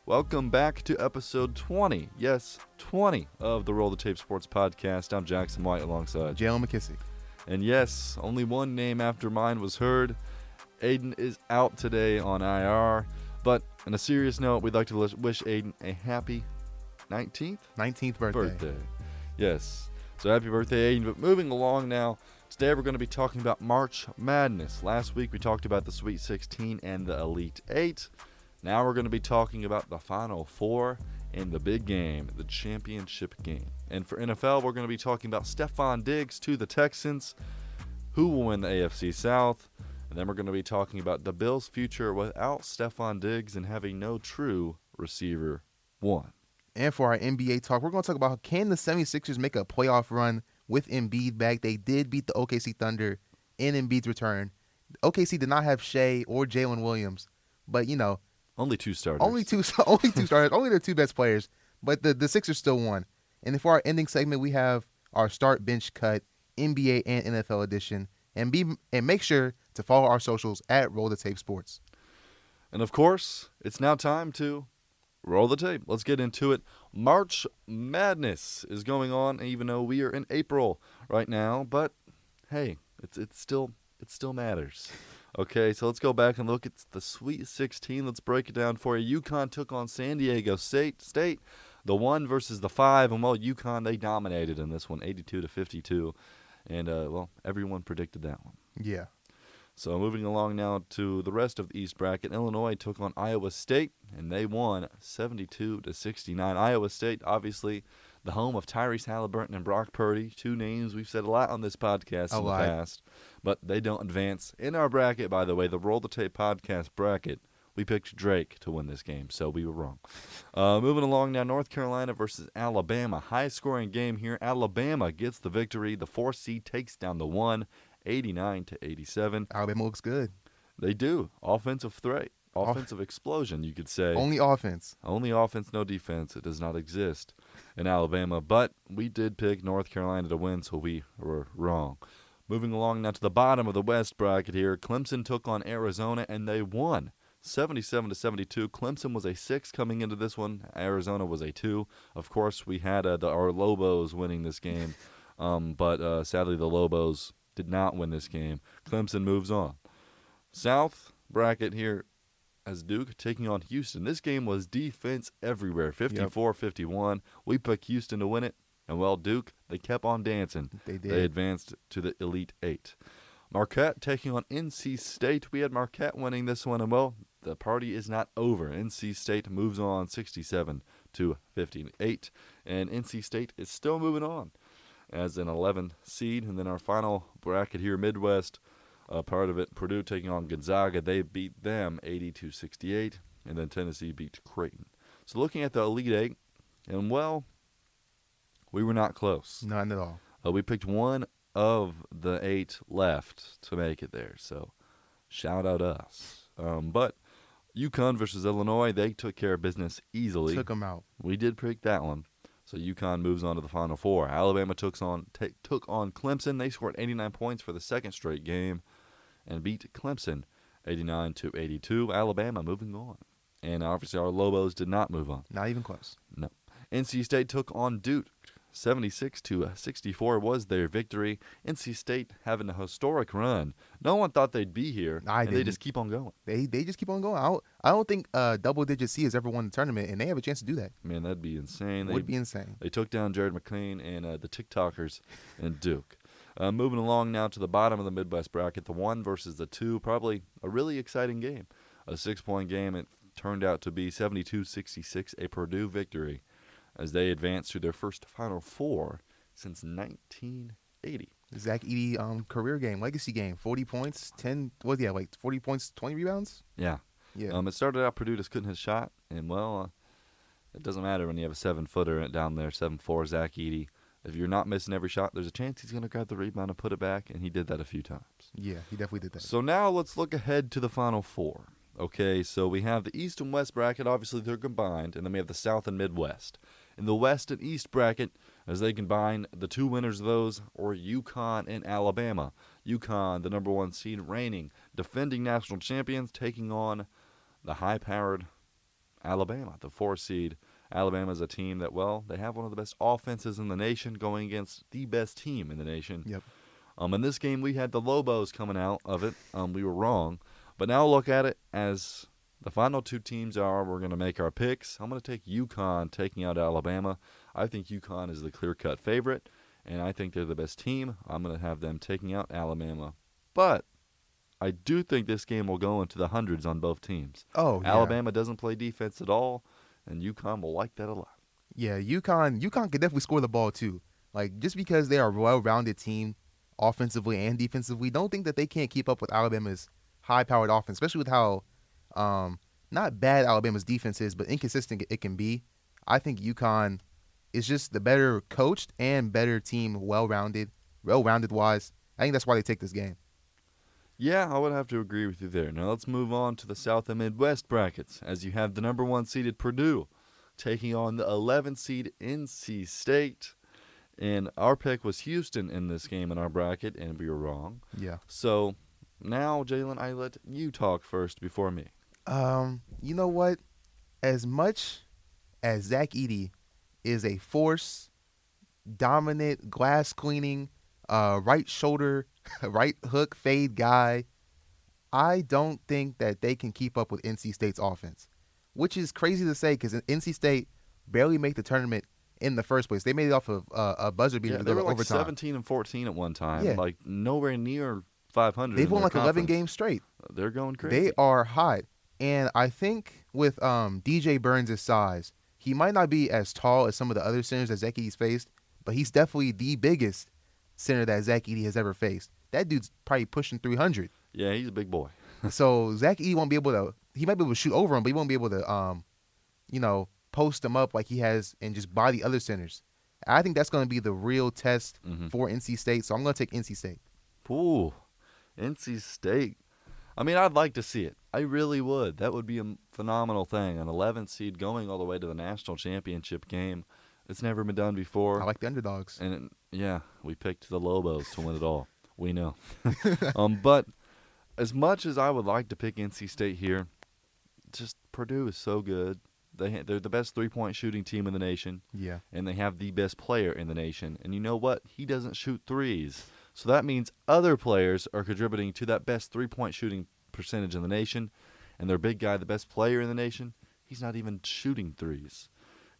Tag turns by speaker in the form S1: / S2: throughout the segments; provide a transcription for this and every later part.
S1: Welcome back to episode 20. Yes, 20 of the Roll the Tape Sports Podcast. I'm Jackson White alongside
S2: Jalen McKissick.
S1: And yes, only one name after mine was heard. Aiden is out today on IR. But on a serious note, we'd like to wish Aiden a happy
S2: 19th birthday.
S1: Yes. So happy birthday, Aiden. But moving along now, today we're going to be talking about March Madness. Last week we talked about the Sweet 16 and the Elite 8. Now we're going to be talking about the Final Four and the big game, the championship game. And for NFL, we're going to be talking about Stefon Diggs to the Texans, who will win the AFC South. And then we're going to be talking about the Bills' future without Stefon Diggs and having no true receiver one.
S2: And for our NBA talk, we're going to talk about, can the 76ers make a playoff run with Embiid back? They did beat the OKC Thunder in Embiid's return. OKC did not have Shea or Jalen Williams, but, you know,
S1: Only two starters.
S2: Only two starters. Only their two best players. But the Sixers still won. And for our ending segment, we have our start bench cut, NBA and NFL edition. And make sure to follow our socials at Roll the Tape Sports.
S1: And of course, it's now time to roll the tape. Let's get into it. March Madness is going on, even though we are in April right now. But hey, it still matters. Okay, so let's go back and look at the Sweet 16. Let's break it down for you. UConn took on San Diego State, the 1 versus the 5. And, well, UConn, they dominated in this one, 82-52. And, everyone predicted that one.
S2: Yeah.
S1: So moving along now to the rest of the East bracket, Illinois took on Iowa State, and they won 72-69. Iowa State, obviously, the home of Tyrese Halliburton and Brock Purdy, two names we've said a lot on this podcast in the past, but they don't advance. In our bracket, by the way, the Roll the Tape podcast bracket, we picked Drake to win this game, so we were wrong. Moving along now, North Carolina versus Alabama. High-scoring game here. Alabama gets the victory. The 4 seed takes down the 1, 89-87.
S2: Alabama looks good.
S1: They do. Offensive threat. Offensive explosion, you could say.
S2: Only offense.
S1: Only offense, no defense. It does not exist in Alabama. But we did pick North Carolina to win, so we were wrong. Moving along now to the bottom of the West bracket here. Clemson took on Arizona, and they won 77-72. Clemson was a 6 coming into this one. Arizona was a 2. Of course, we had our Lobos winning this game, but sadly the Lobos did not win this game. Clemson moves on. South bracket here as Duke taking on Houston. This game was defense everywhere, 54-51. We picked Houston to win it, and, well, Duke, they kept on dancing.
S2: They did.
S1: They advanced to the Elite 8. Marquette taking on NC State. We had Marquette winning this one, and, well, the party is not over. NC State moves on 67-58, and NC State is still moving on as an 11 seed. And then our final bracket here, Midwest, part of it, Purdue taking on Gonzaga. They beat them 82-68, and then Tennessee beat Creighton. So looking at the Elite 8, and, well, we were not close.
S2: None at all.
S1: We picked one of the 8 left to make it there, so shout out us. But UConn versus Illinois, they took care of business easily.
S2: Took them out.
S1: We did pick that one. So UConn moves on to the Final Four. Alabama took on Clemson. They scored 89 points for the second straight game and beat Clemson 89-82. Alabama moving on. And obviously our Lobos did not move on.
S2: Not even close.
S1: No. NC State took on Duke. 76-64 was their victory. NC State having a historic run. No one thought they'd be here, and they just keep on going.
S2: They just keep on going. I don't think double-digit C has ever won the tournament, and they have a chance to do that.
S1: Man, that'd be insane.
S2: Would be insane.
S1: They took down Jared McLean and the TikTokers and Duke. Moving along now to the bottom of the Midwest bracket, the 1 versus the 2, probably a really exciting game. A 6-point game. It turned out to be 72-66, a Purdue victory, as they advance to their first Final Four since 1980.
S2: Zach Edey career game, legacy game, 40 points, 40 points, 20 rebounds?
S1: Yeah. It started out Purdue just couldn't hit a shot, and, well, it doesn't matter when you have a 7-footer down there, 7'4", Zach Edey. If you're not missing every shot, there's a chance he's going to grab the rebound and put it back, and he did that a few times.
S2: Yeah, he definitely did that.
S1: So now let's look ahead to the Final Four. Okay, so we have the East and West bracket. Obviously, they're combined, and then we have the South and Midwest. In the West and East bracket, as they combine, the two winners of those are UConn and Alabama. UConn, the number 1 seed, reigning, defending national champions, taking on the high-powered Alabama, the 4 seed. Alabama is a team that, well, they have one of the best offenses in the nation going against the best team in the nation.
S2: Yep.
S1: In this game, we had the Lobos coming out of it. We were wrong. But now look at it as the final 2 teams are. We're going to make our picks. I'm going to take UConn taking out Alabama. I think UConn is the clear-cut favorite, and I think they're the best team. I'm going to have them taking out Alabama. But I do think this game will go into the hundreds on both teams.
S2: Oh, yeah.
S1: Alabama doesn't play defense at all, and UConn will like that a lot.
S2: Yeah, UConn can definitely score the ball too. Like, just because they are a well-rounded team offensively and defensively, don't think that they can't keep up with Alabama's high-powered offense, especially with how not bad Alabama's defense is, but inconsistent it can be. I think UConn is just the better coached and better team, well-rounded wise. I think that's why they take this game.
S1: Yeah, I would have to agree with you there. Now let's move on to the South and Midwest brackets, as you have the number 1 seeded Purdue taking on the 11 seed NC State. And our pick was Houston in this game in our bracket, and we were wrong.
S2: Yeah.
S1: So now, Jalen, I let you talk first before me.
S2: You know what? As much as Zach Edey is a force, dominant, glass cleaning, right shoulder, right hook, fade guy, I don't think that they can keep up with NC State's offense, which is crazy to say because NC State barely made the tournament in the first place. They made it off of a buzzer beater.
S1: Yeah, they were like
S2: overtime.
S1: 17 and 14 at one time,
S2: Yeah.
S1: like nowhere near 500.
S2: They've
S1: in
S2: won
S1: their
S2: like 11
S1: conference.
S2: games straight.
S1: They're going crazy.
S2: They are hot. And I think with DJ Burns' size, he might not be as tall as some of the other centers that Zach Edey's faced, but he's definitely the biggest center that Zach Edey has ever faced. That dude's probably pushing 300.
S1: Yeah, he's a big boy.
S2: So Zach Edey won't be able to. He might be able to shoot over him, but he won't be able to, post him up like he has and just body other centers. I think that's going to be the real test for NC State. So I'm going to take NC State.
S1: Ooh, NC State. I mean, I'd like to see it. I really would. That would be a phenomenal thing. An 11th seed going all the way to the national championship game. It's never been done before.
S2: I like the underdogs.
S1: And we picked the Lobos to win it all. We know. But as much as I would like to pick NC State here, just Purdue is so good. They're the best three-point shooting team in the nation.
S2: Yeah.
S1: And they have the best player in the nation. And you know what? He doesn't shoot threes. So that means other players are contributing to that best three-point shooting percentage in the nation. And their big guy, the best player in the nation, he's not even shooting threes.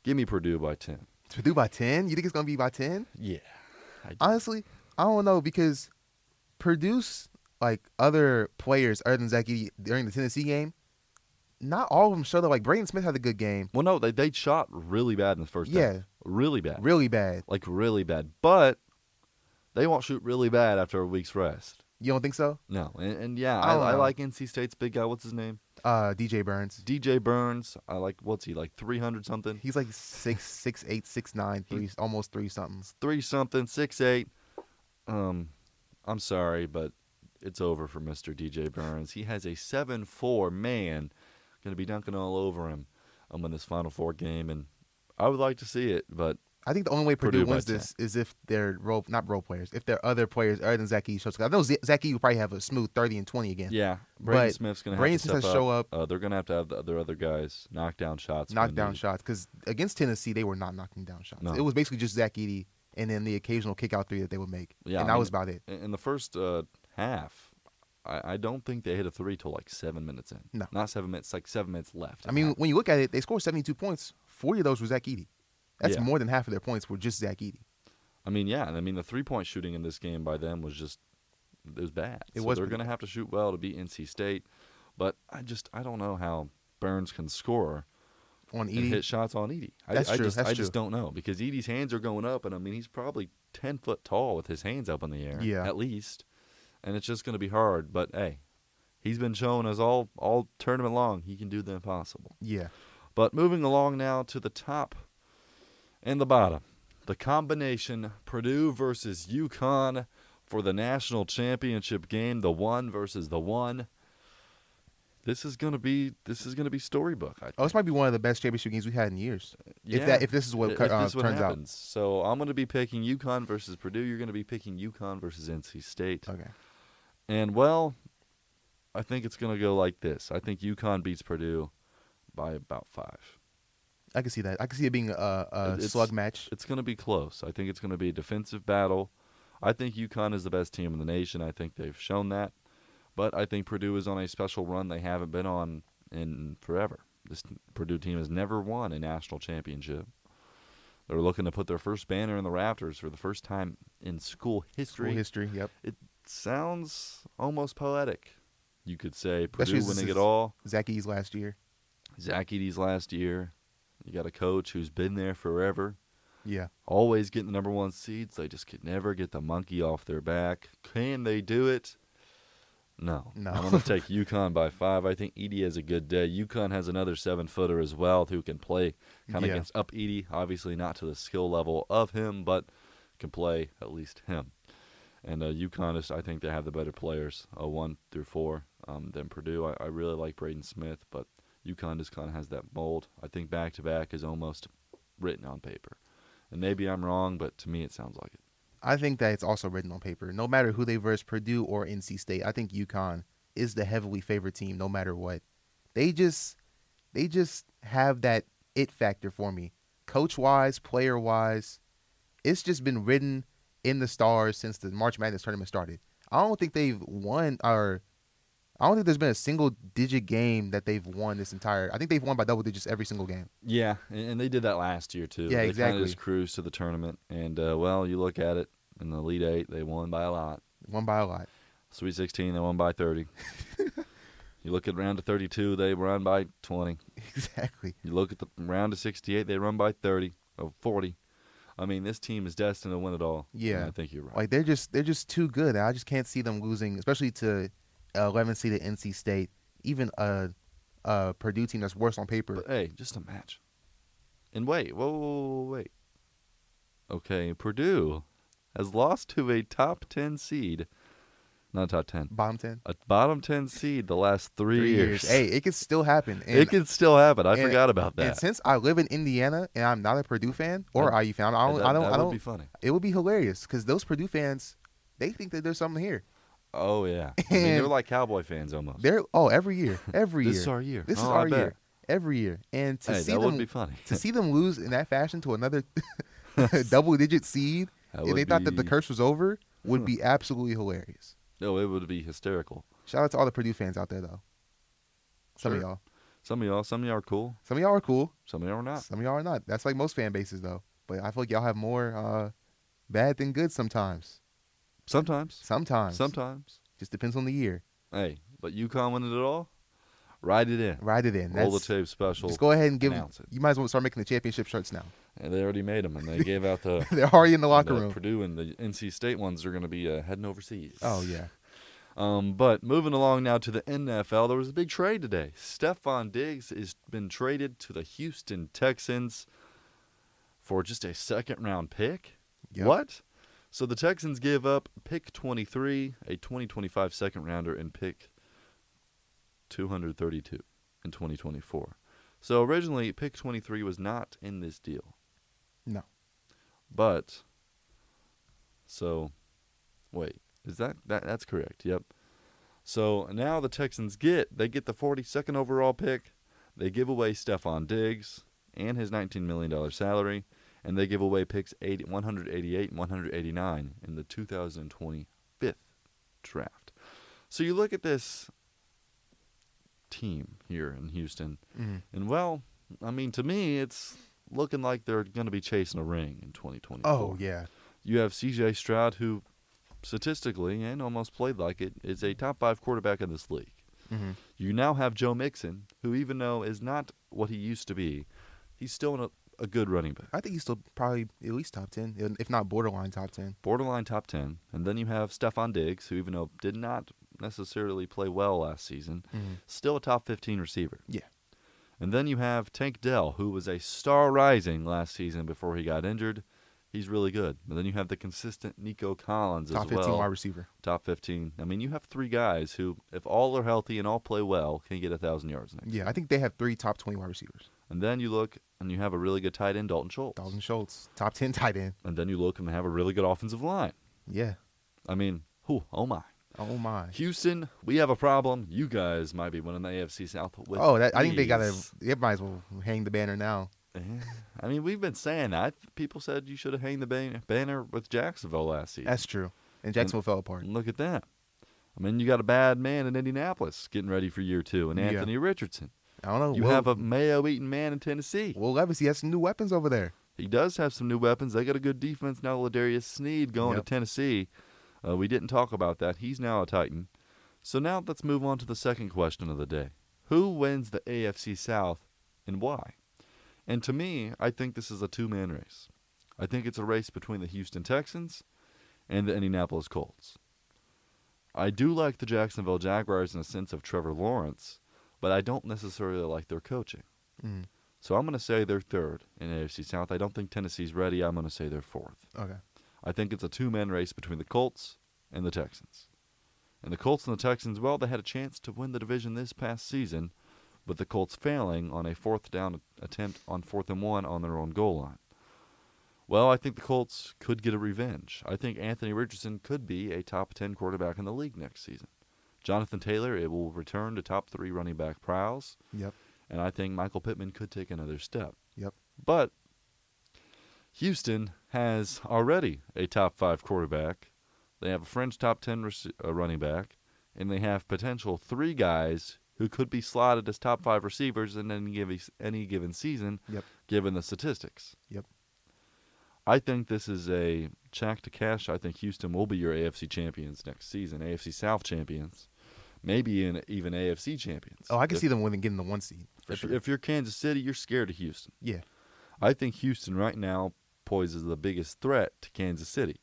S1: Give me Purdue by 10.
S2: Purdue by 10? You think it's going to be by 10?
S1: Yeah.
S2: Honestly, I don't know because Purdue's like other players other than Zach Edey during the Tennessee game, not all of them showed up. Like Braden Smith had a good game.
S1: Well, no, they shot really bad in the first half.
S2: Yeah.
S1: Really bad.
S2: Really bad.
S1: Like really bad. But they won't shoot really bad after a week's rest.
S2: You don't think so?
S1: No. And I like NC State's big guy. What's his name?
S2: DJ Burns.
S1: DJ Burns. I like, what's he, like 300 something?
S2: He's like 6'8", 6'9", almost 3 something.
S1: 3 something, 6'8". I'm sorry, but it's over for Mr. DJ Burns. He has a 7'4" man going to be dunking all over him in this Final Four game, and I would like to see it, but
S2: I think the only way Purdue wins
S1: by
S2: this is if they're not role players, if they're other players other than Zach Edey shows. I know Zach Edey will probably have a smooth 30 and 20 again.
S1: yeah, Braden
S2: But
S1: Smith's going to
S2: Braden
S1: have to
S2: Smith
S1: step
S2: has to show up.
S1: They're going to have the other guys knock down shots. when
S2: Knockdown
S1: needed.
S2: shots, because against Tennessee they were not knocking down shots.
S1: No.
S2: It was basically just Zach Edey and then the occasional kick out three that they would make.
S1: Yeah,
S2: and that was about it.
S1: In the first half, I don't think they hit a three till like 7 minutes in.
S2: No.
S1: Not 7 minutes, like 7 minutes left.
S2: I mean, when you look at it, they scored 72 points. 40 of those were Zach Edey. That's
S1: Yeah.
S2: more than half of their points were just Zach Edey.
S1: I mean, yeah, and I mean the 3-point shooting in this game by them was bad.
S2: It
S1: So
S2: was
S1: they're
S2: pretty
S1: going to have to shoot well to beat NC State, but I don't know how Burns can score
S2: On
S1: and
S2: Edey,
S1: hit shots on Edey.
S2: That's true.
S1: I just don't know because Edey's hands are going up, and I mean he's probably 10 foot tall with his hands up in the air,
S2: Yeah.
S1: at least, and it's just going to be hard. But hey, he's been showing us all tournament long he can do the impossible.
S2: yeah.
S1: But moving along now to the top and the bottom. The combination Purdue versus UConn for the national championship game, the 1 versus the 1. This is gonna be storybook. I think.
S2: Oh, this might be one of the best championship games we've had in years.
S1: Yeah,
S2: If this is what
S1: if this is what
S2: turns out.
S1: happens. So I'm gonna be picking UConn versus Purdue. You're gonna be picking UConn versus NC State.
S2: Okay.
S1: And well, I think it's gonna go like this. I think UConn beats Purdue by about 5.
S2: I can see that. I can see it being a slug match.
S1: It's going to be close. I think it's going to be a defensive battle. I think UConn is the best team in the nation. I think they've shown that. But I think Purdue is on a special run they haven't been on in forever. This Purdue team has never won a national championship. They're looking to put their first banner in the rafters for the first time in school history.
S2: School history, yep.
S1: It sounds almost poetic. You could say Purdue
S2: Especially
S1: winning it all.
S2: Zach Edey's last year.
S1: Zach Edey's last year. You got a coach who's been there forever.
S2: Yeah.
S1: Always getting the number 1 seeds. They just could never get the monkey off their back. Can they do it? No. I'm going to take UConn by 5. I think Edey has a good day. UConn has another 7-footer as well who can play kind of against up Edey. Obviously not to the skill level of him, but can play at least him. And UConn, I think they have the better players, 1 through 4, than Purdue. I really like Braden Smith, but UConn just kind of has that mold. I think back-to-back is almost written on paper. And maybe I'm wrong, but to me it sounds like it.
S2: I think that it's also written on paper. No matter who they verse, Purdue or NC State, I think UConn is the heavily favored team no matter what. They just have that it factor for me. Coach-wise, player-wise, it's just been written in the stars since the March Madness tournament started. I don't think they've won I don't think there's been a single-digit game that they've won this entire. I think they've won by double digits every single game.
S1: Yeah, and they did that last year too.
S2: Yeah,
S1: they
S2: exactly.
S1: They kind of just cruised to the tournament, and you look at it in the Elite Eight, they won by a lot.
S2: Won by a lot.
S1: Sweet 16, they won by 30. You look at round of 32, they run by 20.
S2: Exactly.
S1: You look at the round of 68, they run by 30 or 40. I mean, this team is destined to win it all.
S2: Yeah,
S1: and I think you're right.
S2: Like they're just too good. I just can't see them losing, especially to 11 seeded NC State, even a Purdue team that's worse on paper.
S1: But hey, just a match. And wait. Okay, Purdue has lost to a top 10 seed. Not top 10.
S2: Bottom 10.
S1: A bottom 10 seed the last 3 years.
S2: Hey, it could still happen.
S1: It could still happen. I forgot about that.
S2: And since I live in Indiana and I'm not a Purdue fan or IU fan,
S1: that would be funny.
S2: It would be hilarious because those Purdue fans, they think that there's something here.
S1: Oh yeah, I mean, they're like Cowboy fans almost.
S2: Every year,
S1: This is our year.
S2: This is our year, every year. And to see them,
S1: would be funny.
S2: To see them lose in that fashion to another double-digit seed, and they thought that the curse was over, would be absolutely hilarious.
S1: No, it would be hysterical.
S2: Shout out to all the Purdue fans out there, though. Some of y'all
S1: are cool.
S2: Some of y'all are cool.
S1: Some of y'all are not.
S2: Some of y'all are not. That's like most fan bases, though. But I feel like y'all have more bad than good sometimes.
S1: Sometimes.
S2: Just depends on the year.
S1: Hey, but UConn winning it all? Ride it in. Roll the tape special.
S2: Just go ahead and
S1: announce it.
S2: You might as well start making the championship shirts now.
S1: And they already made them, and they gave out the.
S2: They're already in the locker room.
S1: Purdue and the NC State ones are going to be heading overseas.
S2: Oh, yeah.
S1: But moving along now to the NFL, there was a big trade today. Stefon Diggs has been traded to the Houston Texans for just a second-round pick.
S2: Yep.
S1: What? So the Texans give up pick 23, a 2025 second-rounder, and pick 232 in 2024. So originally, pick 23 was not in this deal.
S2: No.
S1: But, so, wait. Is that's correct? Yep. So now the Texans get the 42nd overall pick. They give away Stefon Diggs and his $19 million salary, and they give away picks 188 and 189 in the 2025 draft. So you look at this team here in Houston, and well, I mean, to me, it's looking like they're going to be chasing a ring in 2024.
S2: Oh yeah.
S1: You have C.J. Stroud, who statistically and almost played like it, is a top 5 quarterback in this league.
S2: Mm-hmm.
S1: You now have Joe Mixon, who even though is not what he used to be, he's still a good running back.
S2: I think he's still probably at least top 10, if not borderline top 10.
S1: Borderline top 10. And then you have Stefon Diggs, who even though did not necessarily play well last season, still a top 15 receiver.
S2: Yeah.
S1: And then you have Tank Dell, who was a star rising last season before he got injured. He's really good. And then you have the consistent Nico Collins as well.
S2: Top 15 wide receiver.
S1: Top 15. I mean, you have 3 guys who, if all are healthy and all play well, can get 1,000 yards next
S2: year. I think they have 3 top 20 wide receivers.
S1: And then you look, and you have a really good tight end, Dalton Schultz.
S2: Top 10 tight end.
S1: And then you look and they have a really good offensive line.
S2: Yeah.
S1: I mean, oh my.
S2: Oh my.
S1: Houston, we have a problem. You guys might be winning the AFC South with
S2: I think they
S1: ease.
S2: might as well hang the banner now.
S1: I mean, we've been saying that. People said you should have hanged the banner with Jacksonville last season.
S2: That's true. And Jacksonville fell apart.
S1: Look at that. I mean, you got a bad man in Indianapolis getting ready for year 2, and Anthony Richardson.
S2: I don't know.
S1: You have a Mayo-eating man in Tennessee.
S2: Will Levis, he has some new weapons over there.
S1: He does have some new weapons. They got a good defense now. Ladarius Sneed going to Tennessee. We didn't talk about that. He's now a Titan. So now let's move on to the second question of the day. Who wins the AFC South and why? And to me, I think this is a two-man race. I think it's a race between the Houston Texans and the Indianapolis Colts. I do like the Jacksonville Jaguars in a sense of Trevor Lawrence, but I don't necessarily like their coaching.
S2: Mm.
S1: So I'm going to say they're third in AFC South. I don't think Tennessee's ready. I'm going to say they're fourth.
S2: Okay.
S1: I think it's a two-man race between the Colts and the Texans. And the Colts and the Texans, well, they had a chance to win the division this past season, with the Colts failing on a fourth down attempt on 4th and 1 on their own goal line. Well, I think the Colts could get a revenge. I think Anthony Richardson could be a top 10 quarterback in the league next season. Jonathan Taylor, it will return to top 3 running back prowess.
S2: Yep.
S1: And I think Michael Pittman could take another step.
S2: Yep.
S1: But Houston has already a top 5 quarterback. They have a French top 10 running back. And they have potential 3 guys who could be slotted as top 5 receivers in any given season, given the statistics.
S2: Yep.
S1: I think this is a check to cash. I think Houston will be your AFC champions next season, AFC South champions, maybe even AFC champions.
S2: Oh, I can see them getting the 1 seed.
S1: If you're Kansas City, you're scared of Houston.
S2: Yeah.
S1: I think Houston right now poses the biggest threat to Kansas City,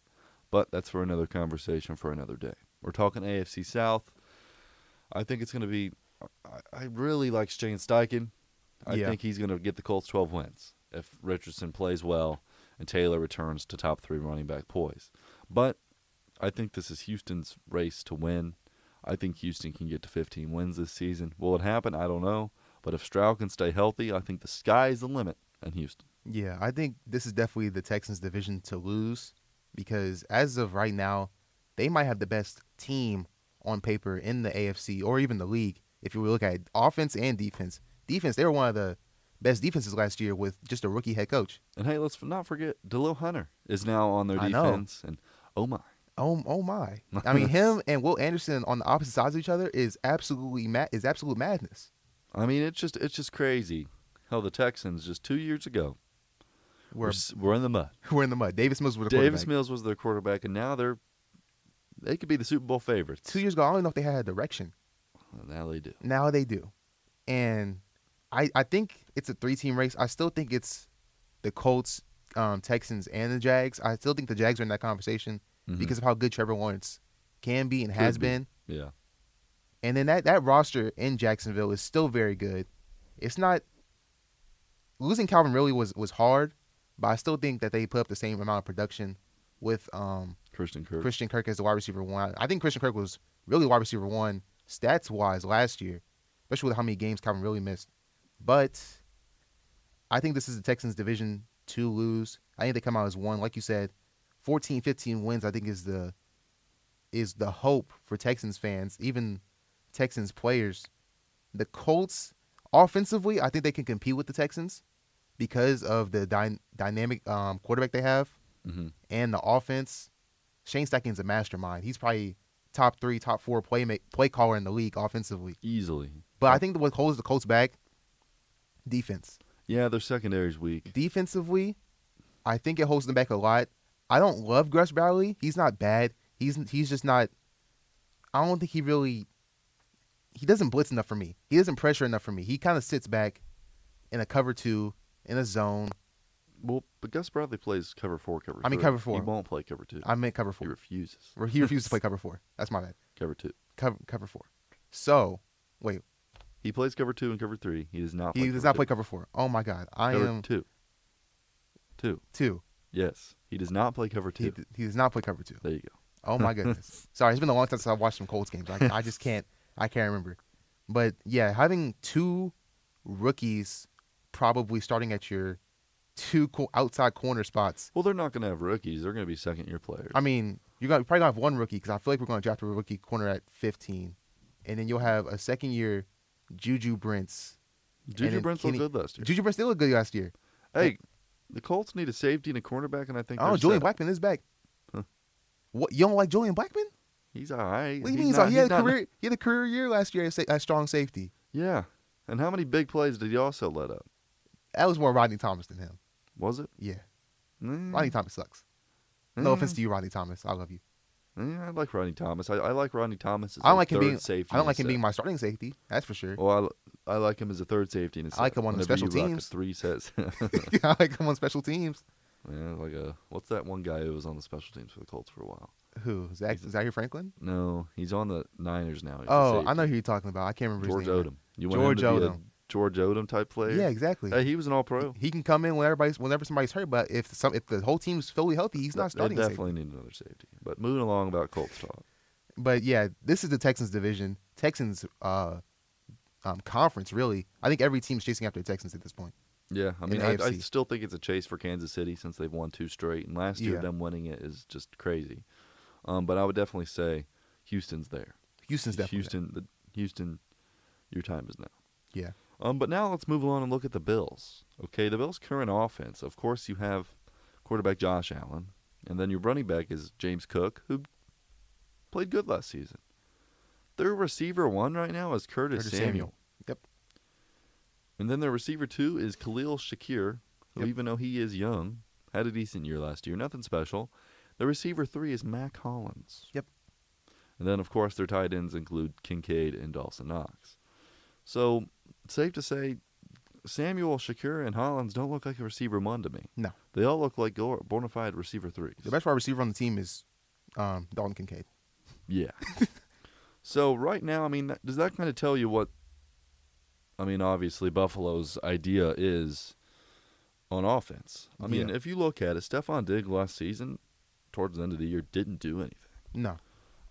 S1: but that's for another conversation for another day. We're talking AFC South. I think it's going to be – I really like Shane Steichen. I think he's going to get the Colts 12 wins if Richardson plays well and Taylor returns to top 3 running back poise. But I think this is Houston's race to win. I think Houston can get to 15 wins this season. Will it happen? I don't know. But if Stroud can stay healthy, I think the sky is the limit in Houston.
S2: Yeah, I think this is definitely the Texans' division to lose because as of right now, they might have the best team on paper in the AFC or even the league. If you look at offense and defense. Defense, they were one of the best defenses last year with just a rookie head coach.
S1: And hey, let's not forget, Delo Hunter is now on their defense. And oh my.
S2: Oh my. I mean, him and Will Anderson on the opposite sides of each other is absolute madness. I
S1: mean, it's just crazy how the Texans just 2 years ago we're in the mud.
S2: We're in the mud. Davis Mills was their quarterback,
S1: and now they could be the Super Bowl favorites.
S2: 2 years ago, I don't even know if they had a direction.
S1: Well,
S2: now they do. And I think it's a 3-team race. I still think it's the Colts, Texans, and the Jags. I still think the Jags are in that conversation because of how good Trevor Lawrence can be and has been.
S1: Yeah.
S2: And then that roster in Jacksonville is still very good. It's not – losing Calvin really was hard, but I still think that they put up the same amount of production with
S1: Christian
S2: Kirk as the wide receiver 1. I think Christian Kirk was really wide receiver 1 stats-wise last year, especially with how many games Calvin really missed. But I think this is the Texans' division to lose. I think they come out as 1. Like you said, 14, 15 wins I think is the hope for Texans fans, even Texans players. The Colts, offensively, I think they can compete with the Texans because of the dynamic quarterback they have and the offense. Shane Steichen's a mastermind. He's probably top 3, top 4 play caller in the league offensively.
S1: Easily.
S2: But I think what holds the Colts back, defense.
S1: Yeah, their secondary's weak.
S2: Defensively, I think it holds them back a lot. I don't love Gus Bradley. He's not bad. He's just not – I don't think he doesn't blitz enough for me. He doesn't pressure enough for me. He kind of sits back in a cover 2, in a zone.
S1: Well, but Gus Bradley plays cover 4, cover 3.
S2: I mean cover 4.
S1: He won't play cover 2.
S2: I meant cover 4.
S1: He refuses.
S2: He refuses to play cover 4. That's my bad.
S1: Cover 2.
S2: Cover 4. So, wait.
S1: He plays cover 2 and cover 3. He does not
S2: play cover 4. Oh, my God.
S1: Cover 2.
S2: 2.
S1: Yes. He does not play cover 2.
S2: He does not play cover 2.
S1: There you go.
S2: Oh, my goodness. Sorry, it's been a long time since I watched some Colts games. I just can't remember. But, yeah, having 2 rookies probably starting at your 2 outside corner spots.
S1: Well, they're not going to have rookies. They're going to be second-year players.
S2: I mean, You're probably going to have one rookie because I feel like we're going to draft a rookie corner at 15. And then you'll have a second-year Juju Brents.
S1: Juju Brents looked good last year.
S2: Juju Brents did look good last year.
S1: Hey, the Colts need a safety and a cornerback, and I think
S2: Julian Blackmon is back.
S1: Huh.
S2: What, you don't like Julian Blackmon?
S1: He's all right.
S2: What do you mean? He had a career year last year as strong safety.
S1: Yeah. And how many big plays did he also let up?
S2: That was more Rodney Thomas than him.
S1: Was it?
S2: Yeah. Rodney Thomas sucks. No offense to you, Rodney Thomas. I love you.
S1: Yeah, I like Rodney Thomas. I like Rodney Thomas as
S2: I don't like him
S1: third
S2: being
S1: safety.
S2: I don't like him being my starting safety. That's for sure.
S1: Well, I like him as a third safety.
S2: I like him on the special teams.
S1: 3 sets.
S2: I like him on special teams.
S1: Yeah, what's that one guy who was on the special teams for the Colts for a while?
S2: Who? Zaire Franklin?
S1: No, he's on the Niners now.
S2: I know who you're talking about. I can't remember
S1: George
S2: his name.
S1: Odom. You want him to be a George Odom type player?
S2: Yeah, exactly.
S1: Hey, he was an All-Pro.
S2: He can come in whenever somebody's hurt, but if the whole team's fully healthy, he's not starting.
S1: They definitely need another safety. But moving along about Colts talk.
S2: But yeah, this is the Texans division. Texans conference, really. I think every team's chasing after the Texans at this point.
S1: Yeah, I mean, I still think it's a chase for Kansas City since they've won 2 straight. And last year, them winning it is just crazy. But I would definitely say Houston's there.
S2: Houston's definitely
S1: Houston, your time is now.
S2: Yeah.
S1: But now let's move on and look at the Bills. Okay, the Bills' current offense. Of course, you have quarterback Josh Allen. And then your running back is James Cook, who played good last season. Their receiver 1 right now is Curtis Samuel.
S2: Yep.
S1: And then their receiver 2 is Khalil Shakir, who even though he is young, had a decent year last year. Nothing special. The receiver 3 is Mac Hollins.
S2: Yep.
S1: And then, of course, their tight ends include Kincaid and Dawson Knox. So, safe to say, Samuel, Shakir, and Hollins don't look like a receiver 1 to me.
S2: No.
S1: They all look like bona fide receiver 3s.
S2: The best wide receiver on the team is Dalton Kincaid.
S1: Yeah. So, right now, I mean, does that kind of tell you what, I mean, obviously, Buffalo's idea is on offense? I mean, if you look at it, Stefon Diggs last season, towards the end of the year, didn't do anything.
S2: No.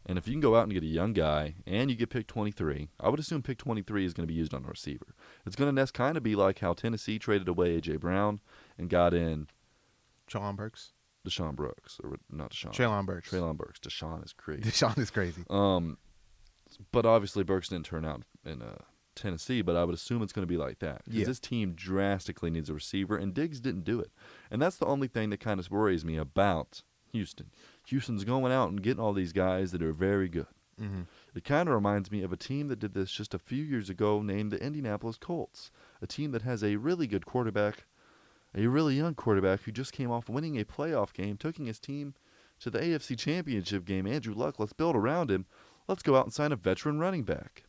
S1: And if you can go out and get a young guy and you get pick 23, I would assume pick 23 is going to be used on a receiver. It's going to kind of be like how Tennessee traded away A.J. Brown and got in
S2: Traylon Burks.
S1: Deshaun Brooks. Or not Deshaun.
S2: Traylon Burks.
S1: Deshaun is crazy.
S2: Deshaun is crazy.
S1: But obviously Burks didn't turn out in Tennessee, but I would assume it's going to be like that. Because this team drastically needs a receiver, and Diggs didn't do it. And that's the only thing that kind of worries me about Houston. Houston's going out and getting all these guys that are very good.
S2: Mm-hmm.
S1: It kind of reminds me of a team that did this just a few years ago named the Indianapolis Colts, a team that has a really good quarterback, a really young quarterback who just came off winning a playoff game, taking his team to the AFC Championship game. Andrew Luck, let's build around him. Let's go out and sign a veteran running back.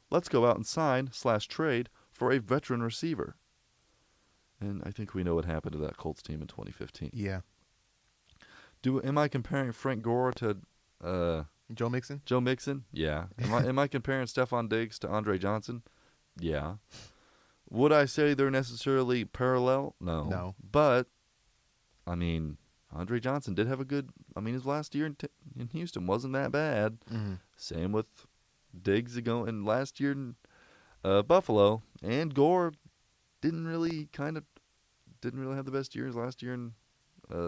S1: Let's go out and sign/trade for a veteran receiver. And I think we know what happened to that Colts team in 2015.
S2: Yeah.
S1: Am I comparing Frank Gore to
S2: Joe Mixon?
S1: Joe Mixon? Yeah. Am I comparing Stefon Diggs to Andre Johnson? Yeah. Would I say they're necessarily parallel? No.
S2: No.
S1: But, I mean, Andre Johnson did have his last year in Houston wasn't that bad.
S2: Mm-hmm.
S1: Same with Diggs going last year in Buffalo. And Gore didn't really have the best years last year in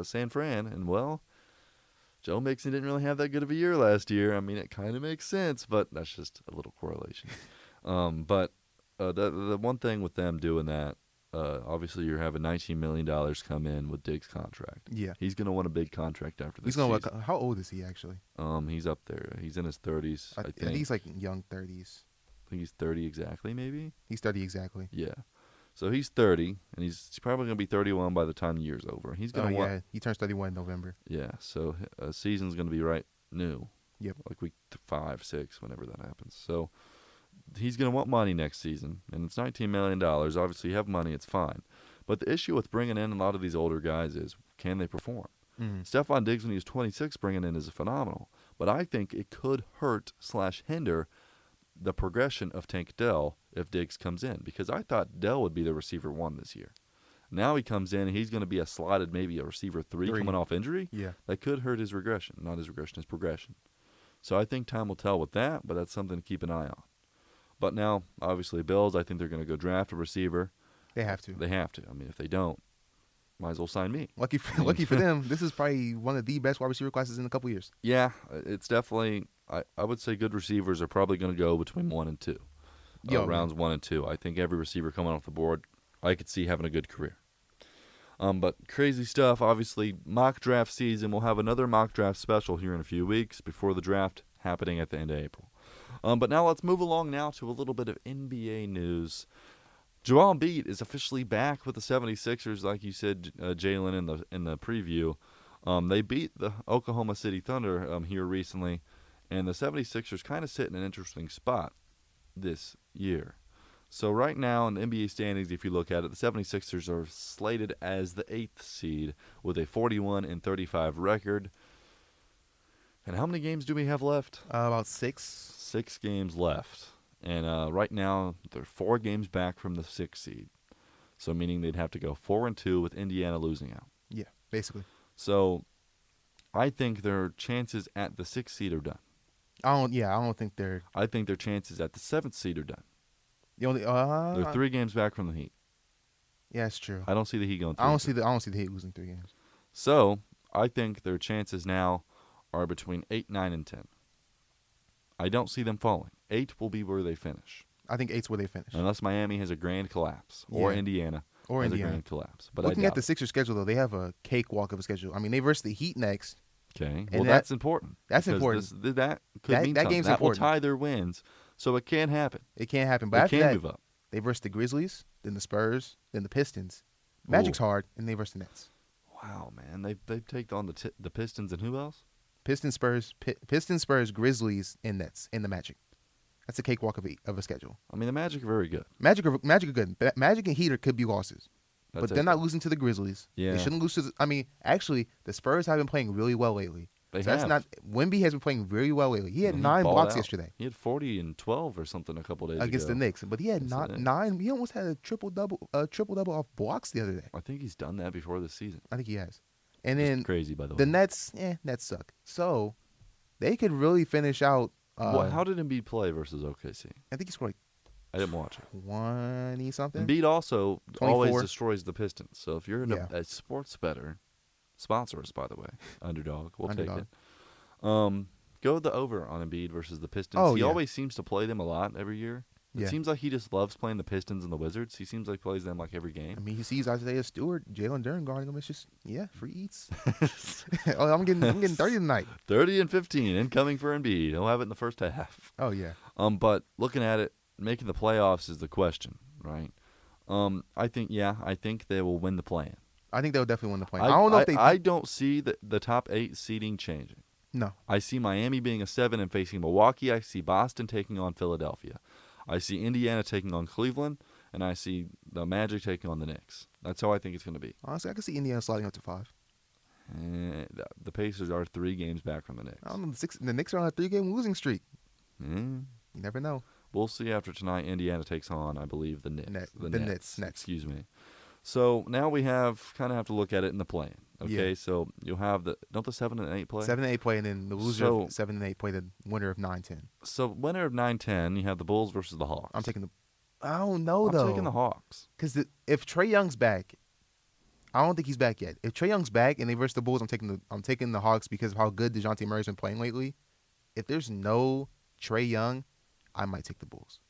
S1: San Fran. And, well, Joe Mixon didn't really have that good of a year last year. I mean, it kind of makes sense, but that's just a little correlation. But the one thing with them doing that, obviously you're having $19 million come in with Diggs' contract.
S2: Yeah.
S1: He's going to want a big contract after this
S2: season.
S1: season.
S2: How old is he, actually?
S1: He's up there. He's in his 30s, I think.
S2: I think he's like young 30s.
S1: I think he's 30 exactly, maybe?
S2: He's 30 exactly.
S1: Yeah. So he's 30, and he's probably going to be 31 by the time the year's over. He's going to want.
S2: Yeah, he turns 31 in November.
S1: Yeah, so season's going to be right new.
S2: Yep.
S1: Like week 5, 6, whenever that happens. So he's going to want money next season, and it's $19 million. Obviously, you have money, it's fine. But the issue with bringing in a lot of these older guys is, can they perform?
S2: Mm-hmm.
S1: Stefon Diggs, when he was 26, bringing in is phenomenal. But I think it could hurt/hinder the progression of Tank Dell if Diggs comes in, because I thought Dell would be the receiver 1 this year. Now he comes in and he's going to be a slotted, maybe a receiver 3 coming off injury.
S2: Yeah.
S1: That could hurt his regression. Not his regression, his progression. So I think time will tell with that, but that's something to keep an eye on. But now, obviously, Bills, I think they're going to go draft a receiver.
S2: They have to.
S1: They have to. I mean, if they don't, Might as well sign me.
S2: Lucky for them, this is probably one of the best wide receiver classes in a couple years.
S1: Yeah, it's definitely. I would say good receivers are probably going to go between 1 and 2. Rounds 1 and 2. I think every receiver coming off the board, I could see having a good career. But crazy stuff. Obviously, mock draft season. We'll have another mock draft special here in a few weeks before the draft happening at the end of April. But now let's move along now to a little bit of NBA news. Joel Embiid is officially back with the 76ers, like you said, Jalen, in the preview. They beat the Oklahoma City Thunder here recently, and the 76ers kind of sit in an interesting spot this year. So right now in the NBA standings, if you look at it, the 76ers are slated as the 8th seed with a 41-35 record. And how many games do we have left?
S2: About 6.
S1: 6 games left. And right now, they're 4 games back from the 6th seed. So meaning they'd have to go 4-2 with Indiana losing out.
S2: Yeah, basically.
S1: So I think their chances at the 6th seed are done.
S2: I don't think they're.
S1: I think their chances at the 7th seed are done.
S2: They're
S1: 3 games back from the Heat.
S2: Yeah, it's true.
S1: I don't see the Heat going 3.
S2: I don't see the Heat losing 3 games.
S1: So I think their chances now are between 8, 9, and 10. I don't see them falling. 8 will be where they finish.
S2: I think 8's where they finish.
S1: Unless Miami has a grand collapse. Or Indiana has a grand collapse. But
S2: looking at the Sixers schedule, though, they have a cakewalk of a schedule. I mean, they verse the Heat next.
S1: Okay. Well, that's important.
S2: That's important.
S1: That could mean
S2: that
S1: something.
S2: game's
S1: that
S2: important.
S1: will tie their wins. So it can happen.
S2: It can happen. But
S1: they
S2: after
S1: can
S2: that,
S1: move up.
S2: They verse the Grizzlies, then the Spurs, then the Pistons. Magic's hard, and they verse the Nets.
S1: Wow, man. They've taken on the Pistons and who else?
S2: Pistons, Spurs, Grizzlies, and Nets in the Magic. That's a cakewalk of a schedule.
S1: I mean, the Magic are very good.
S2: Magic are good. Magic and Heat could be losses. But they're not losing to the Grizzlies.
S1: Yeah.
S2: They shouldn't lose to actually, the Spurs have been playing really well lately. Wemby has been playing very well lately. He had 9 blocks yesterday.
S1: He had 40 and 12 or something a couple days
S2: against
S1: ago.
S2: the Knicks. But he had 9. He almost had a triple double off blocks the other day.
S1: I think he's done that before this season.
S2: I think he has. And then
S1: crazy, by the way.
S2: The Nets suck. So they could really finish out.
S1: How did Embiid play versus OKC?
S2: I think he scored
S1: I didn't watch it.
S2: 20 something.
S1: Embiid also
S2: 24.
S1: always destroys the Pistons. So if you're a sports bettor, sponsor us, by the way, Underdog. We'll take it. Go the over on Embiid versus the Pistons. He always seems to play them a lot every year. It seems like he just loves playing the Pistons and the Wizards. He seems like he plays them like every game.
S2: I mean, he sees Isaiah Stewart, Jalen Duren guarding him. It's just free eats. I'm getting 30 tonight.
S1: 30 and 15 incoming for Embiid. He'll have it in the first half.
S2: Oh yeah.
S1: But looking at it, making the playoffs is the question, right? I think they will win the play-in.
S2: I think they'll definitely win the play-in. I don't know if they.
S1: I don't see the top 8 seeding changing.
S2: No.
S1: I see Miami being a 7 and facing Milwaukee. I see Boston taking on Philadelphia. I see Indiana taking on Cleveland, and I see the Magic taking on the Knicks. That's how I think it's going to be.
S2: Honestly, I can see Indiana sliding up to 5.
S1: The Pacers are 3 games back from the Knicks.
S2: I don't know. The Knicks are on a 3-game losing streak.
S1: You
S2: never know.
S1: We'll see after tonight. Indiana takes on, I believe, the Knicks.
S2: The Nets.
S1: Excuse me. So now we have to look at it in the play-in. Okay, so you'll have don't the 7 and 8 play?
S2: 7 and 8 play, and then the loser of 7 and 8 play the winner of 9-10.
S1: So winner of 9-10, you have the Bulls versus the Hawks.
S2: I don't know though.
S1: I'm taking the Hawks.
S2: Because if Trae Young's back, I don't think he's back yet. If Trae Young's back and they versus the Bulls, I'm taking the Hawks because of how good DeJounte Murray's been playing lately. If there's no Trae Young, I might take the Bulls.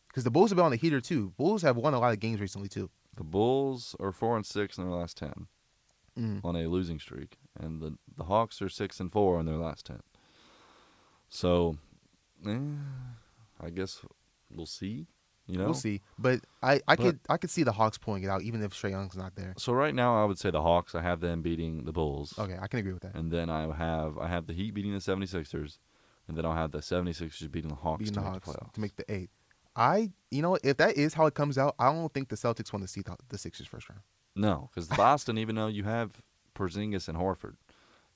S2: Because the Bulls have been on the heater too. Bulls have won a lot of games recently too.
S1: The Bulls are 4-6 in their last 10 on a losing streak, and the Hawks are 6-4 in their last 10. So, I guess we'll see.
S2: We'll see, but I could see the Hawks pulling it out even if Trae Young's not there.
S1: So right now I would say the Hawks. I have them beating the Bulls.
S2: Okay, I can agree with that.
S1: And then I have the Heat beating the 76ers, and then I'll have the 76ers beating the Hawks to make the playoffs.
S2: To make the 8. If that is how it comes out, I don't think the Celtics want to see the Sixers first round.
S1: No, because Boston, even though you have Porzingis and Horford,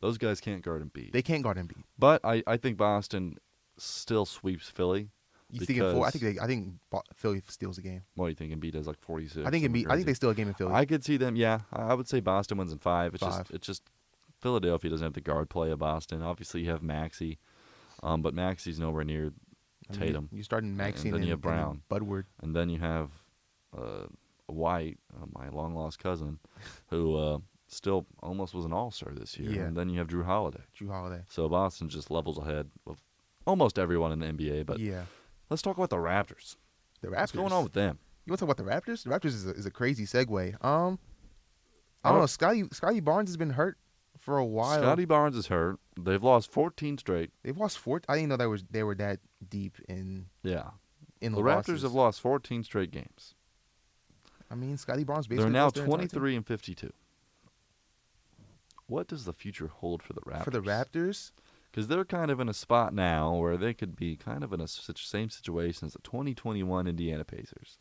S1: those guys can't guard Embiid.
S2: They can't guard Embiid.
S1: But I think Boston still sweeps Philly.
S2: You think in 4? I think Philly steals the game.
S1: What do you think? Embiid has like 46.
S2: I think they steal a game in Philly.
S1: I could see them. Yeah, I would say Boston wins in 5. It's just Philadelphia doesn't have the guard play of Boston. Obviously, you have Maxey, but Maxey's nowhere near Tatum.
S2: You're starting Maxey,
S1: and then you have Brown,
S2: and Budward,
S1: and then you have White, my long-lost cousin, who still almost was an all-star this year.
S2: Yeah.
S1: And then you have Drew Holiday. So Boston just levels ahead of almost everyone in the NBA. But
S2: Yeah.
S1: let's talk about the Raptors.
S2: The Raptors.
S1: What's going on with them?
S2: You want to talk about the Raptors? The Raptors is a crazy segue. I don't know. Scotty Barnes has been hurt for a while.
S1: Scotty Barnes is hurt. They've lost 14 straight.
S2: They've lost 4. I didn't know they were that deep in.
S1: Yeah.
S2: In
S1: the
S2: losses.
S1: Raptors have lost 14 straight games.
S2: I mean, Scotty Barnes basically.
S1: They're now 23 and 52. What does the future hold for the Raptors?
S2: For the Raptors?
S1: Because they're kind of in a spot now where they could be kind of in a same situation as the 2021 Indiana Pacers.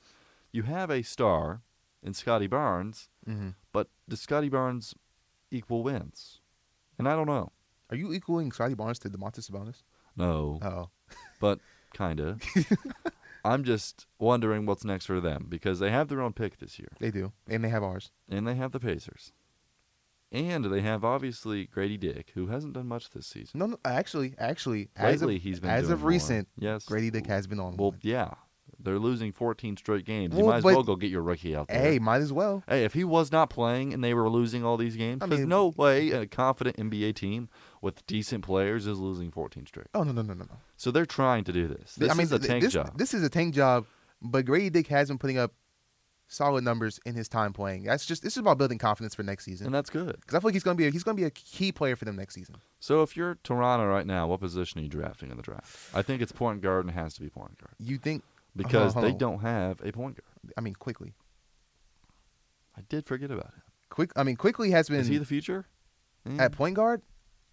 S1: You have a star in Scotty Barnes, but does Scotty Barnes equal wins? And I don't know.
S2: Are you equaling Scotty Barnes to DeMontis Sabonis?
S1: No.
S2: Oh.
S1: But kind of. I'm just wondering what's next for them because they have their own pick this year.
S2: They do. And they have ours.
S1: And they have the Pacers. And they have, obviously, Grady Dick, who hasn't done much this season.
S2: No, actually,
S1: lately he's been
S2: as
S1: doing
S2: of recent,
S1: more. Yes.
S2: Grady Dick has been on.
S1: Well, yeah. They're losing 14 straight games. You
S2: Well,
S1: might as
S2: but-
S1: well go get your rookie out there.
S2: Hey, might as well.
S1: Hey, if he was not playing and they were losing all these games, because no way a confident NBA team with decent players is losing 14 straight.
S2: Oh, no.
S1: So they're trying to do this. This is a tank job.
S2: This is a tank job, but Grady Dick has been putting up solid numbers in his time playing. This is about building confidence for next season.
S1: And that's good.
S2: Because I feel like he's gonna be a key player for them next season.
S1: So if you're Toronto right now, what position are you drafting in the draft? I think it's point guard and it has to be point guard.
S2: You think?
S1: Because they don't have a point guard.
S2: I mean, Quickly.
S1: I did forget about him.
S2: Quickly has been.
S1: Is he the future?
S2: At point guard?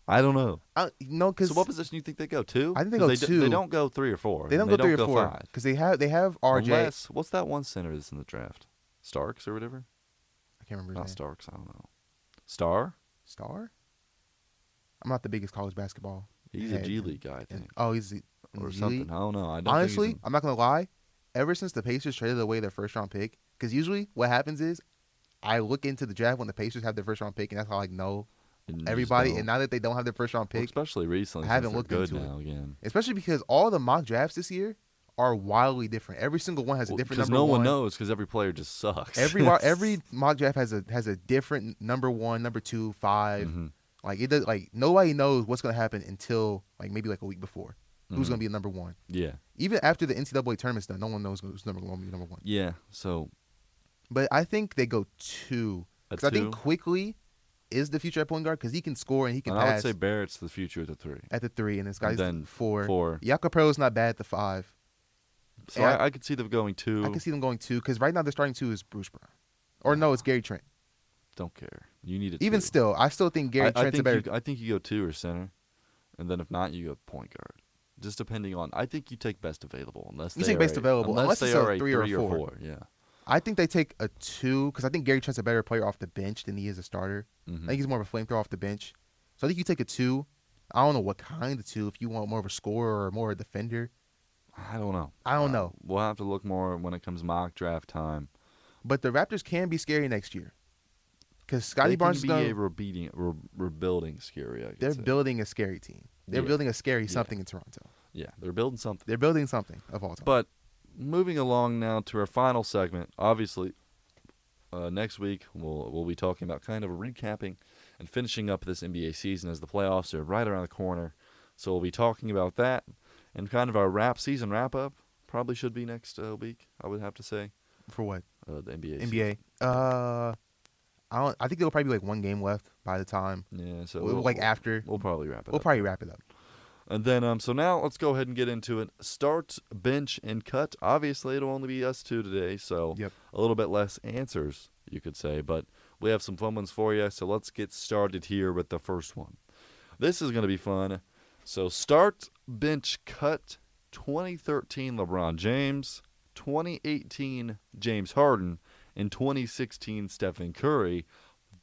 S1: I don't know.
S2: No, because
S1: so what position do you think they go? 2?
S2: I think they go 2.
S1: They don't go 3 or 4.
S2: They don't go 3 or 4
S1: 5.
S2: because they have RJ.
S1: Unless, what's that one center that's in the draft? Starks or whatever?
S2: I can't remember his
S1: Not
S2: name.
S1: Starks. I don't know. Star?
S2: I'm not the biggest college basketball.
S1: He's a G League guy, I think.
S2: He's in
S1: or
S2: the G
S1: something.
S2: League?
S1: I don't know.
S2: Honestly, I'm not gonna lie. Ever since the Pacers traded away their first round pick, because usually what happens is I look into the draft when the Pacers have their first round pick, and that's how I know everybody. And now that they don't have their first round pick,
S1: especially recently,
S2: I haven't looked into
S1: now
S2: it
S1: again.
S2: Especially because all the mock drafts this year are wildly different. Every single one has a different number.
S1: Because no
S2: one
S1: knows, because every player just sucks.
S2: Every mock draft has a different number 1, number 2, 5.
S1: Mm-hmm.
S2: Like it does. Like nobody knows what's gonna happen until like maybe like a week before. Who's gonna be number 1?
S1: Yeah.
S2: Even after the NCAA tournament's done, no one knows who's going to be number 1.
S1: Yeah. So.
S2: But I think they go 2 because I think Quickly is the future at point guard because he can score and he can pass.
S1: I would say Barrett's the future at the 3.
S2: At the 3, and this guy's
S1: then
S2: 4. Jakob Perl's not bad at the 5.
S1: So I could see them going 2.
S2: I could see them going 2 because right now they're starting 2 is Bruce Brown, or no, it's Gary Trent.
S1: Don't care. You need it.
S2: Even still, I still think Gary Trent's a better.
S1: I think you go 2 or center, and then if not, you go point guard. Just depending on, I think you take best available unless
S2: you take best available
S1: unless
S2: it's
S1: they are
S2: a 3 or 4.
S1: Yeah,
S2: I think they take a 2 because I think Gary Trent's a better player off the bench than he is a starter.
S1: Mm-hmm.
S2: I think he's more of a flamethrower off the bench. So I think you take a 2. I don't know what kind of 2. If you want more of a scorer or more of a defender,
S1: I don't know.
S2: We'll
S1: have to look more when it comes mock draft time.
S2: But the Raptors can be scary next year because Scotty Barnes is
S1: going to be rebuilding scary.
S2: They're building a scary team. They're building a scary something in Toronto.
S1: Yeah, they're building something.
S2: They're building something of all time.
S1: But moving along now to our final segment, obviously, next week we'll be talking about kind of recapping and finishing up this NBA season as the playoffs are right around the corner. So we'll be talking about that and kind of our season wrap-up. Probably should be next week, I would have to say.
S2: For what?
S1: The NBA
S2: season. I think there'll probably be like 1 game left by the time.
S1: Yeah, so
S2: after.
S1: We'll probably wrap it up.
S2: We'll probably wrap it up.
S1: And then, so now let's go ahead and get into it. Start, bench, and cut. Obviously, it'll only be us 2 today, so a little bit less answers, you could say. But we have some fun ones for you, so let's get started here with the first one. This is going to be fun. So start, bench, cut, 2013 LeBron James, 2018 James Harden, and 2016 Stephen Curry.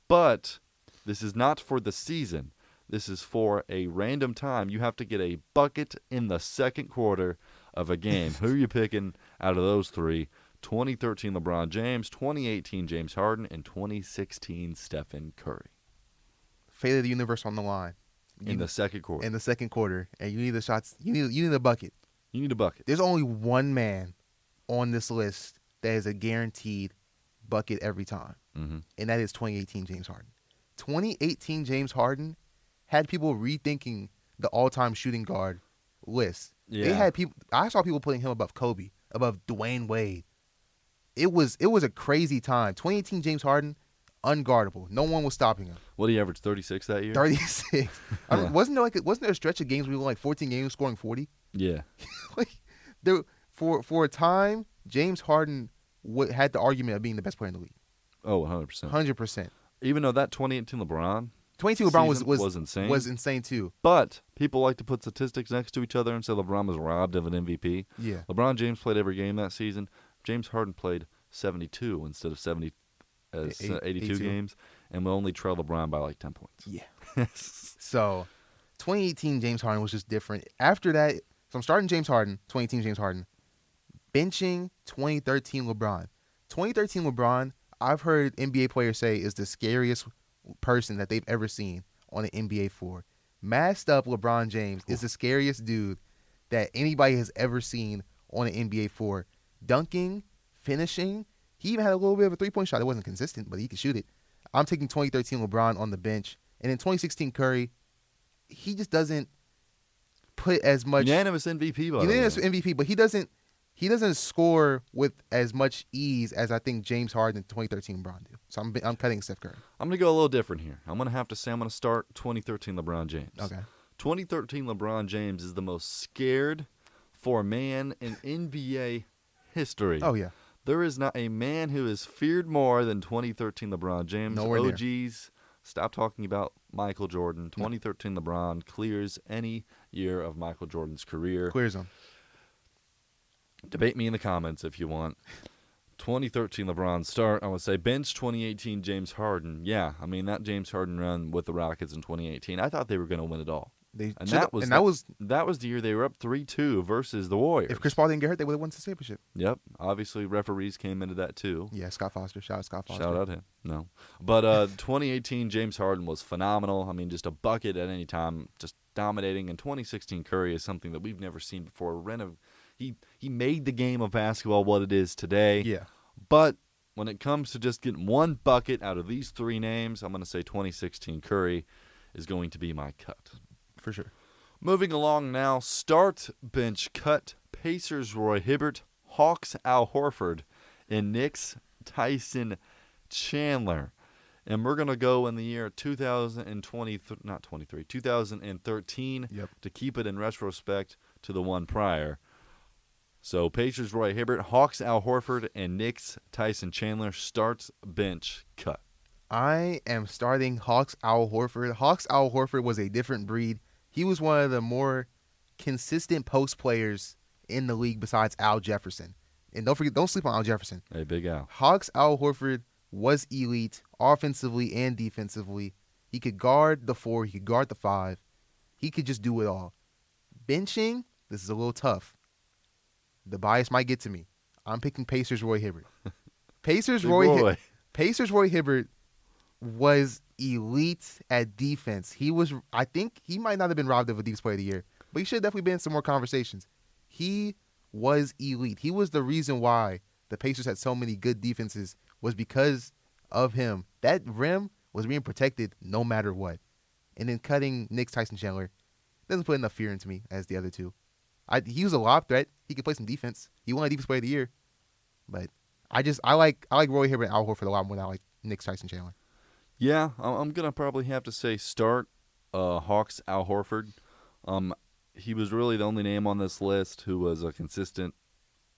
S1: But this is not for the season. This is for a random time. You have to get a bucket in the second quarter of a game. Who are you picking out of those 3? 2013 LeBron James, 2018 James Harden, and 2016 Stephen Curry.
S2: Fate of the universe on the line.
S1: In the second quarter.
S2: In the second quarter. And you need the shots. You need a bucket.
S1: You need a bucket.
S2: There's only one man on this list that is a guaranteed bucket every time,
S1: Mm-hmm.
S2: and that is 2018 James Harden. 2018 James Harden had people rethinking the all-time shooting guard list.
S1: Yeah.
S2: They had people. I saw people putting him above Kobe, above Dwayne Wade. It was a crazy time. 2018 James Harden, unguardable. No one was stopping him.
S1: What did he average? 36 that year.
S2: 36. Wasn't there a stretch of games where we won like 14 games scoring 40?
S1: Yeah.
S2: Like there for a time, James Harden had the argument of being the best player in the league.
S1: Oh, 100%.
S2: 100%.
S1: Even though that 2018 LeBron
S2: 22 LeBron
S1: was insane.
S2: Was insane too.
S1: But people like to put statistics next to each other and say LeBron was robbed of an MVP.
S2: Yeah.
S1: LeBron James played every game that season. James Harden played 72 instead of 82 games, and will only trail LeBron by like 10 points.
S2: Yeah. So, 2018 James Harden was just different. After that, so I'm starting James Harden, 2018 James Harden, benching 2013 LeBron. 2013 LeBron, I've heard NBA players say is the scariest person that they've ever seen on an NBA floor. Masked up LeBron James is the scariest dude that anybody has ever seen on an NBA floor. Dunking, finishing. He even had a little bit of a three-point shot. It wasn't consistent, but he could shoot it. I'm taking 2013 LeBron on the bench. And in 2016 Curry, he just doesn't put as much.
S1: Unanimous MVP, by the way.
S2: Unanimous MVP, but he doesn't score with as much ease as I think James Harden and 2013 LeBron do. So I'm cutting Steph Curry.
S1: I'm going to go a little different here. I'm going to have to say I'm going to start 2013 LeBron James.
S2: Okay.
S1: 2013 LeBron James is the most scared for a man in NBA history.
S2: Oh, yeah.
S1: There is not a man who is feared more than 2013 LeBron James.
S2: Nowhere near.
S1: OGs, stop talking about Michael Jordan. 2013 LeBron clears any year of Michael Jordan's career.
S2: Clears him.
S1: Debate me in the comments if you want. 2013 LeBron start. I would say bench 2018 James Harden. Yeah, I mean that James Harden run with the Rockets in 2018. I thought they were going to win it all. That was the year they were up 3-2 versus the Warriors.
S2: If Chris Paul didn't get hurt, they would have won the championship.
S1: Yep. Obviously, referees came into that too.
S2: Yeah, Scott Foster. Shout out Scott Foster.
S1: Shout out him. No. But 2018 James Harden was phenomenal. I mean, just a bucket at any time, just dominating. And 2016 Curry is something that we've never seen before. He made the game of basketball what it is today.
S2: Yeah.
S1: But when it comes to just getting one bucket out of these three names, I'm going to say 2016 Curry is going to be my cut.
S2: For sure.
S1: Moving along now, start, bench, cut, Pacers, Roy Hibbert, Hawks, Al Horford, and Knicks, Tyson, Chandler. And we're going to go in the year 2013
S2: Yep.
S1: to keep it in retrospect to the one prior. So Pacers, Roy Hibbert, Hawks, Al Horford, and Knicks, Tyson, Chandler, starts, bench, cut.
S2: I am starting Hawks, Al Horford. Hawks, Al Horford was a different breed. He was one of the more consistent post players in the league besides Al Jefferson. And don't sleep on Al Jefferson.
S1: Hey, Big Al.
S2: Hawks, Al Horford was elite offensively and defensively. He could guard the 4. He could guard the 5. He could just do it all. Benching, this is a little tough. The bias might get to me. I'm picking Pacers Roy Hibbert. Pacers Roy Hibbert was elite at defense. I think he might not have been robbed of a Defensive Player of the Year, but he should have definitely been in some more conversations. He was elite. He was the reason why the Pacers had so many good defenses was because of him. That rim was being protected no matter what. And then cutting Knicks, Tyson, Chandler doesn't put enough fear into me as the other two. He was a lob threat. He could play some defense. He won a Defensive Player of the Year. But I like Roy Hibbert and Al Horford a lot more than I like Knicks, Tyson, Chandler.
S1: Yeah, I'm going to probably have to say start Hawks, Al Horford. He was really the only name on this list who was a consistent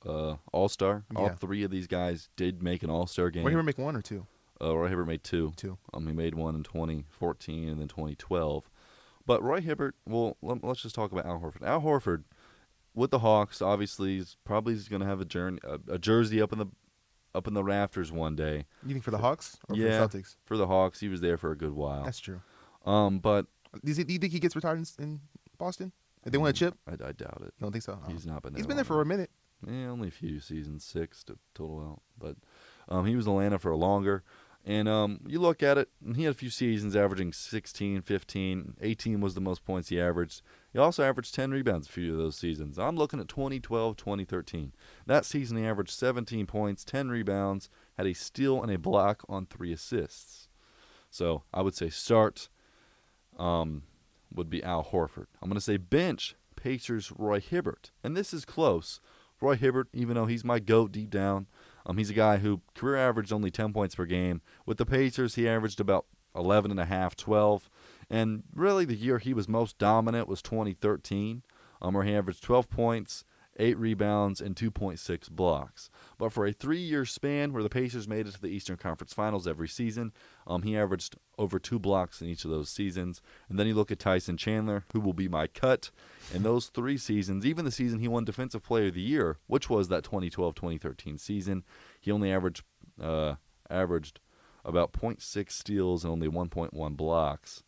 S1: all-star.
S2: Yeah.
S1: All three of these guys did make an all-star game.
S2: Roy Hibbert make 1 or 2?
S1: Roy Hibbert made 2.
S2: 2.
S1: He made 1 in 2014 and then 2012. But Roy Hibbert, well, let's just talk about Al Horford. Al Horford, with the Hawks, obviously, is going to have a jersey up in the rafters one day.
S2: You think for the Hawks or for the Celtics?
S1: For the Hawks. He was there for a good while.
S2: That's true.
S1: But
S2: do you think he gets retired in Boston? If they win a chip?
S1: I doubt it.
S2: You don't think so?
S1: He's not been there.
S2: He's been there for a minute.
S1: Yeah, only a few seasons, 6 to total out. But he was in Atlanta for longer. And you look at it, and he had a few seasons averaging 16, 15, 18 was the most points he averaged. He also averaged 10 rebounds a few of those seasons. I'm looking at 2012, 2013. That season he averaged 17 points, 10 rebounds, had a steal and a block on 3 assists. So I would say start would be Al Horford. I'm going to say bench Pacers Roy Hibbert. And this is close. Roy Hibbert, even though he's my GOAT deep down, he's a guy who career averaged only 10 points per game. With the Pacers, he averaged about 11.5, 12. And really the year he was most dominant was 2013, where he averaged 12 points, 8 rebounds, and 2.6 blocks. But for a 3-year span where the Pacers made it to the Eastern Conference Finals every season, he averaged over 2 blocks in each of those seasons. And then you look at Tyson Chandler, who will be my cut. In those 3 seasons, even the season he won Defensive Player of the Year, which was that 2012-2013 season, he only averaged about 0.6 steals and only 1.1 blocks.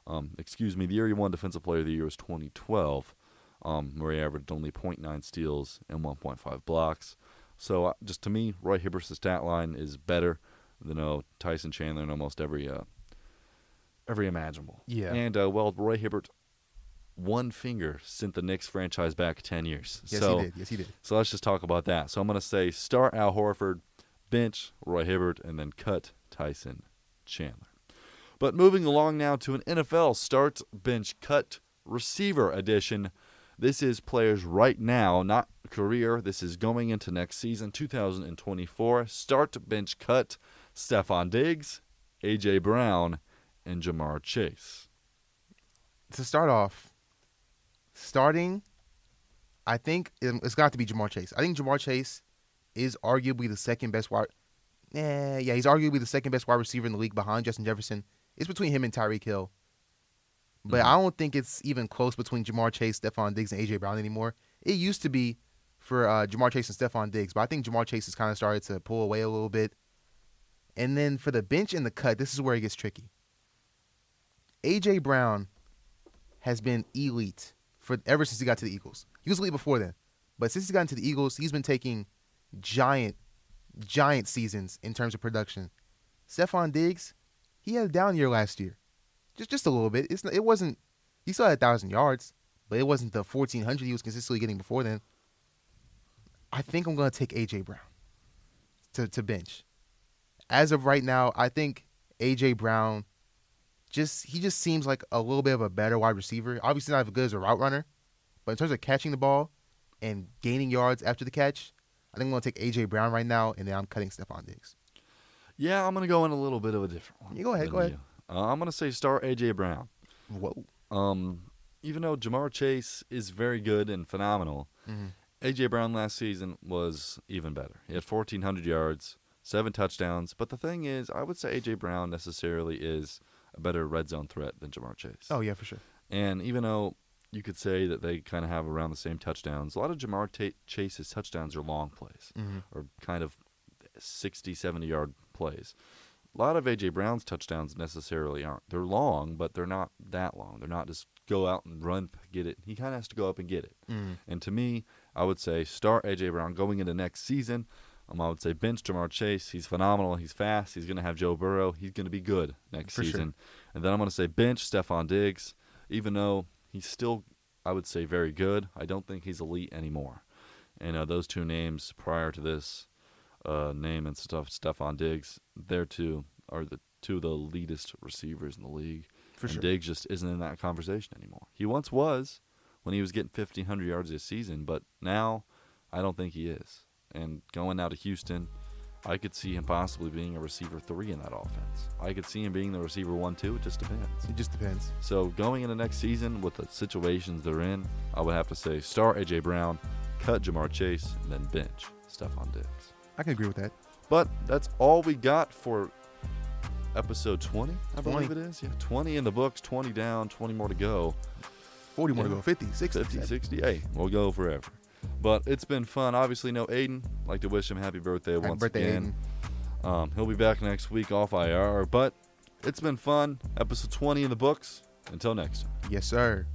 S1: The year he won Defensive Player of the Year was 2012. Where he averaged only 0.9 steals and 1.5 blocks. So just to me, Roy Hibbert's stat line is better than Tyson Chandler in almost every imaginable.
S2: Yeah.
S1: And Roy Hibbert, one finger sent the Knicks franchise back 10 years.
S2: Yes, he did.
S1: So let's just talk about that. So I'm going to say start Al Horford, bench Roy Hibbert, and then cut Tyson Chandler. But moving along now to an NFL start, bench, cut receiver edition. This is players right now, not career. This is going into next season, 2024. Start, bench, cut, Stefon Diggs, A.J. Brown, and Jamar Chase.
S2: To start off, I think it's got to be Jamar Chase. I think Jamar Chase is arguably the second best he's arguably the second best wide receiver in the league behind Justin Jefferson. It's between him and Tyreek Hill. But I don't think it's even close between Jamar Chase, Stefon Diggs, and A.J. Brown anymore. It used to be for Jamar Chase and Stefon Diggs, but I think Jamar Chase has kind of started to pull away a little bit. And then for the bench and the cut, this is where it gets tricky. A.J. Brown has been elite ever since he got to the Eagles. He was elite before then. But since he got into the Eagles, he's been taking giant seasons in terms of production. Stefon Diggs, he had a down year last year. Just a little bit. It wasn't. He still had 1,000 yards, but it wasn't the 1,400 he was consistently getting before then. I think I'm going to take A.J. Brown to bench. As of right now, I think A.J. Brown he just seems like a little bit of a better wide receiver. Obviously not as good as a route runner, but in terms of catching the ball and gaining yards after the catch, I think I'm going to take A.J. Brown right now, and then I'm cutting Stefon Diggs.
S1: Yeah, I'm going to go in a little bit of a different one.
S2: You go ahead.
S1: I'm going to say start A.J. Brown.
S2: Whoa.
S1: Even though Jamar Chase is very good and phenomenal, A.J. Brown last season was even better. He had 1,400 yards, 7 touchdowns. But the thing is, I would say A.J. Brown necessarily is a better red zone threat than Jamar Chase.
S2: Oh, yeah, for sure.
S1: And even though you could say that they kind of have around the same touchdowns, a lot of Jamar Chase's touchdowns are long plays or kind of 60, 70-yard plays. A lot of A.J. Brown's touchdowns necessarily aren't. They're long, but they're not that long. They're not just go out and run, get it. He kind of has to go up and get it. And to me, I would say start A.J. Brown going into next season. I would say bench Jamar Chase. He's phenomenal. He's fast. He's going to have Joe Burrow. He's going to be good next season. Sure. And then I'm going to say bench Stefon Diggs, even though he's still, I would say, very good. I don't think he's elite anymore. And those two names prior to this name and stuff, Stefon Diggs, they're two are the two of the elitist receivers in the league. For sure. Diggs just isn't in that conversation anymore. He once was when he was getting 1,500 yards a season, but now I don't think he is. And going out to Houston, I could see him possibly being a receiver 3 in that offense. I could see him being the receiver 1, 2. It just depends. So going into next season with the situations they're in, I would have to say start A.J. Brown, cut Jamar Chase, and then bench Stefon Diggs.
S2: I can agree with that.
S1: But that's all we got for episode 20, I believe it is. Yeah, 20 in the books, 20 down, 20 more to go.
S2: 40 more to go, 50, 60.
S1: 50, 60. Hey, we'll go forever. But it's been fun. Obviously, no Aiden. Like to wish him happy birthday once again. He'll be back next week off IR. But it's been fun. Episode 20 in the books. Until next time.
S2: Yes, sir.